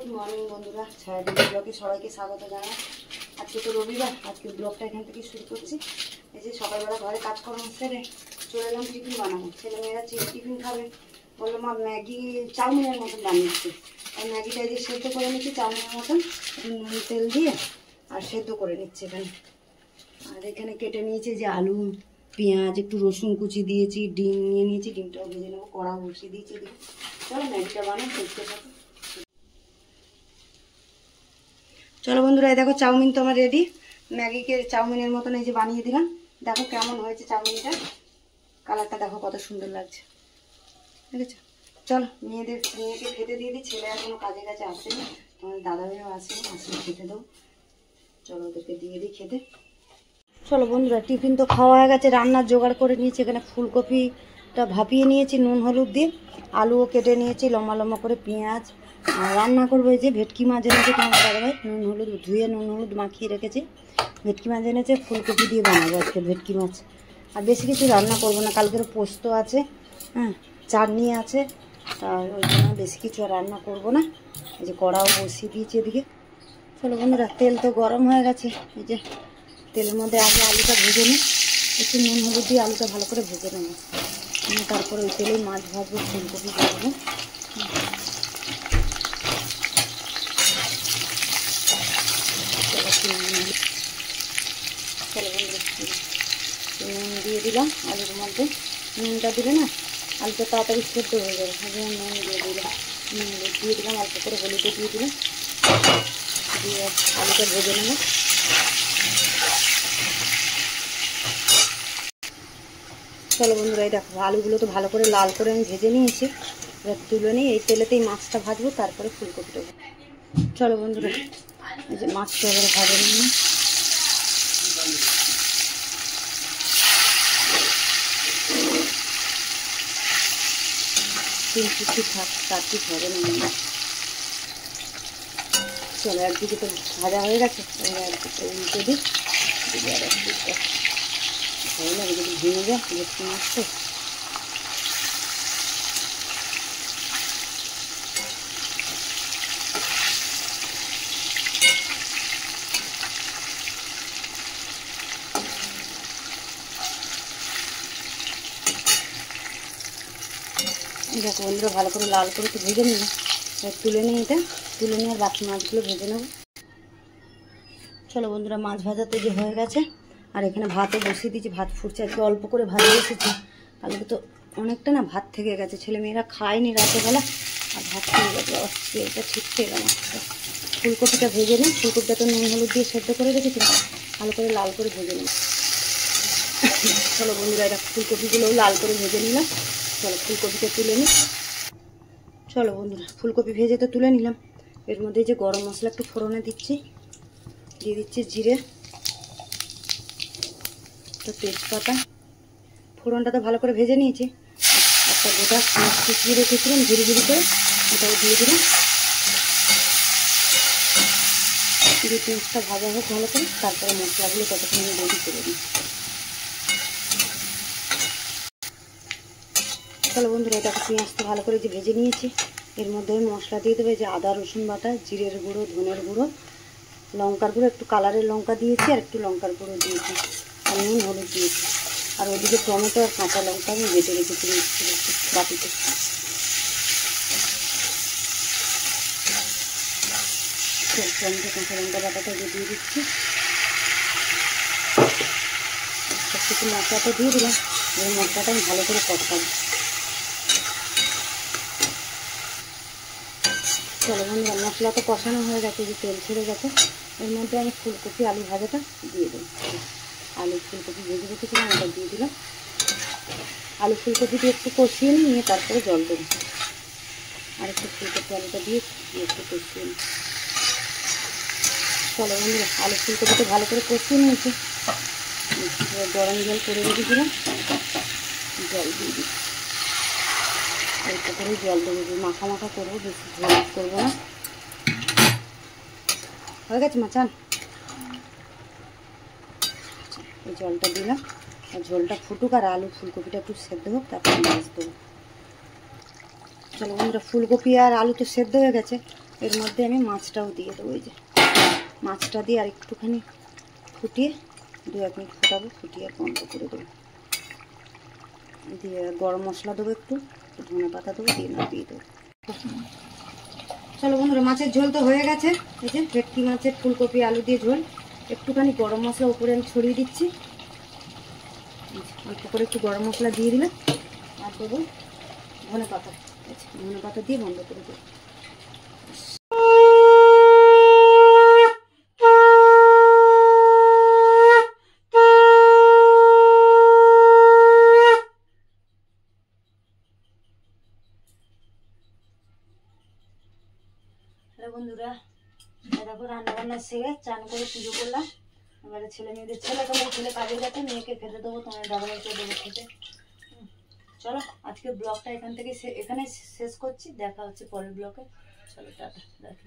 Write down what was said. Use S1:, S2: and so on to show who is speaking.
S1: Good morning বন্ধুরা, ছায়াদিন ব্লগে সবাইকে স্বাগত জানাই। আজকে তো রবিবার, আজকে ব্লগটা এখান থেকে শুরু করছি। এই যে সকালবেলা ঘরে কাজকর্ম সেরে চলে এলাম টিফিন বানাবো। ছেলেমেয়েরা টিফিন খাবে, বললো মা ম্যাগি চাউমিনের মতন বানিয়েছি। আর ম্যাগিটা এই যে সেদ্ধ করে নিচ্ছি চাউমিনের মতন, নুন তেল দিয়ে আর সেদ্ধ করে নিচ্ছি এখানে। আর এখানে কেটে নিয়েছি যে আলু, পেঁয়াজ, একটু রসুন কুচি দিয়েছি, ডিম নিয়ে নিয়েছি, ডিমটাও ভেজে নেবো, কড়া বসিয়ে দিয়েছি। চলো ম্যাগিটা বানাই, দেখতে থাকো। চলো বন্ধুরা, এই দেখো চাউমিন তো আমার রেডি। ম্যাগিকে চাউমিনের মতন এই যে বানিয়ে দিলাম। দেখো কেমন হয়েছে চাউমিনটা, কালারটা দেখো কত সুন্দর লাগছে, ঠিক আছে? চলো মেয়েকে খেতে দিয়ে দিই। ছেলে এখনো কাজে কাছে আসেনি, তোমার দাদা ভাইও আসেনি, আসলে খেতে দেবো। চলো ওদেরকে দিয়ে দিই খেতে। চলো বন্ধুরা, টিফিন তো খাওয়া হয়ে গেছে, রান্নার জোগাড় করে নিয়েছি। এখানে ফুলকপিটা ভাপিয়ে নিয়েছি নুন হলুদ দিয়ে, আলুও কেটে নিয়েছি লম্বা লম্বা করে, পেঁয়াজ। আর রান্না করবো এই যে ভেটকি মাছ এনেছে তোমার দাদাভাই, নুন হলুদ ধুয়ে নুন হলুদ মাখিয়ে রেখেছি। ভেটকি মাছ এনেছে, ফুলকপি দিয়ে বানাবো আজকে ভেটকি মাছ। আর বেশি কিছু রান্না করবো না, কালকের পোস্ত আছে, হ্যাঁ চাটনি আছে, আর ওই জন্য বেশি কিছু আর রান্না করবো না। এই যে কড়াও বসিয়ে দিয়েছি এদিকে। চলো বন্ধুরা, তেল তো গরম হয়ে গেছে। এই যে তেলের মধ্যে আগে আলুটা ভেজে নিই, একটু নুন হলুদ দিয়ে আলুটা ভালো করে ভেজে নেব। তারপরে ওই তেলেই মাছ ভাজবো, ফুলকপি ভাজবো। চলো বন্ধুরা, নুন দিয়ে দিলাম আলুর মধ্যে। নুনটা দিলে না আলুটা তাড়াতাড়ি সেদ্ধ হয়ে যাবে, নুন দিয়ে দিলাম। নুন দিয়ে দিলাম, অল্প করে হলুদও দিয়ে দিলাম, দিয়ে আলুটা ভেজে নেব। চলো বন্ধুরা, এই দেখো আলুগুলো তো ভালো করে লাল করে আমি ভেজে নিয়েছি। এবার তুলে নিই, এই তেলেতেই মাছটা ভাজবো, তারপরে ফুলকপিটা। চলো বন্ধুরা, এই যে মাছটা এবারে ভাজে নিই। তিন পিঠি থাক, চার পিঠ হবে না। চলো একদিকে তো ভাজা হয়ে গেছে, এবার একদিকে উল্টে দিই। আর একদিকটা ভালো লাগে যদি ভেঙে যায়, ভেটকি মাছ তো। দেখো বন্ধুরা, ভালো করে লাল করে তো ভেজে নিলাম। তুলে নিই, এটা তুলে নিয়ে আর বাকি মাছগুলো ভেজে নেব। চলো বন্ধুরা, মাছ ভাজাতে যে হয়ে গেছে, আর এখানে ভাতও বসিয়ে দিয়েছি। ভাত ফুটছে, আজকে অল্প করে ভাত বসেছি, কালকে তো অনেকটা না ভাত থেকে গেছে, ছেলেমেয়েরা খায়নি রাতেবেলা, আর ভাত থেকে গেছে। এটা ঠিক থেকে গেল। ফুলকপিটা ভেজে নিই, ফুলকপিটা তো নুন হলুদ দিয়ে সেদ্ধ করে রেখেছিলাম, ভালো করে লাল করে ভেজে নিই। চলো বন্ধুরা, এটা ফুলকপিগুলোও লাল করে ভেজে নিলাম। চলো ফুলকপিটা তুলে নিই। চলো বন্ধুরা, ফুলকপি ভেজে তো তুলে নিলাম। এর মধ্যে যে গরম মশলা একটু ফোড়নে দিচ্ছি, দিয়ে দিচ্ছি জিরে, তো তেজপাতা। ফোড়নটা তো ভালো করে ভেজে নিয়েছি। একটা গোটা পেঁয়াজ কুচিয়ে রেখেছিলাম ঝুড়ি ঝুড়ি করে, ওটাও দিয়ে দিলাম। দিয়ে পেঁয়াজটা ভাজা হোক ভালো করে, তারপরে মশলাগুলো ততক্ষণ আমি রেডি করে দিই। চলো বন্ধুরা, এটাকে পেঁয়াজটা ভালো করে যে ভেজে নিয়েছি, এর মধ্যে আমি মশলা দিয়ে দেবো। যে আদা রসুন বাটা, জিরের গুঁড়ো, ধনের গুঁড়ো, লঙ্কার গুঁড়ো, একটু কালারের লঙ্কা দিয়েছি, আর একটু লঙ্কার গুঁড়ো দিয়েছি, আর নুন হলুদ দিয়েছি। আর ওদিকে টমেটো আর কাঁচা লঙ্কা আমি বেটে রেখেছি বাটিতে। টমেটো কাঁচা লঙ্কা বাটাটা দিয়ে দিচ্ছি। সব কিছু মশলাটা দিয়ে দিলাম, এই মশলাটা আমি ভালো করে কষাবো। চলো বন্ধুরা, মশলা তো কষানো হয়ে গেছে, যে তেল ছেড়ে গেছে। এর মধ্যে আমি ফুলকপি আলু ভাজাটা দিয়ে দেবো। আলু ফুলকপি ভেজে রেখেছিলাম, ওটা দিয়ে দিলাম। আলু ফুলকপি দিয়ে একটু কষিয়ে নিয়ে তারপরে জল দেবো। আর একটু ফুলকপি আলুটা দিয়ে একটু কষিয়ে নিই। চলো বন্ধুরা, আলু ফুলকপিটা ভালো করে কষিয়ে নিয়েছি। গরম জল করে রেখেছিলাম, জল দিয়ে দিই। অল্প করে জল দেবো, মাখা মাখা করবো, বেশি ঝোল করবো না। হয়ে গেছে মাচান, এই জলটা দিলাম। আর ঝোলটা ফুটুক, আর আলু ফুলকপিটা একটু সেদ্ধ হোক, তারপরে মাছ দেবো। চলো বন্ধুরা, ফুলকপি আর আলু তো সেদ্ধ হয়ে গেছে। এর মধ্যে আমি মাছটাও দিয়ে দেবো। এই যে মাছটা দিয়ে আর একটুখানি ফুটিয়ে 2-1 মিনিট ফোটাবো, ফুটিয়ে বন্ধ করে দেবো। দিয়ে গরম মশলা দেবো, একটু ধনে পাতা দেবো, দিয়ে নাড়িয়ে দেবো। চলো বন্ধুরা, মাছের ঝোল তো হয়ে গেছে। এই যে ভেটকি মাছের ফুলকপি আলু দিয়ে ঝোল। একটুখানি গরম মশলা উপরে আমি ছড়িয়ে দিচ্ছি, অল্প করে একটু গরম মশলা দিয়ে দিলে, আর দেবো ধনে পাতা। ধনে পাতা দিয়ে বন্ধ করে দেবো। বন্ধুরা দেখো রান্না বান্না সেরে চান করে পুজো করলাম। এবারে ছেলে মেয়েদের ছেলে কাজে গেছে, মেয়েকে খেতে দেবো, তোমার দাদাভাইকে দেবো খেতে। চলো আজকে ব্লগটা এখানে শেষ করছি, দেখা হচ্ছে পরের ব্লগে। চলো টাটা, দেখো।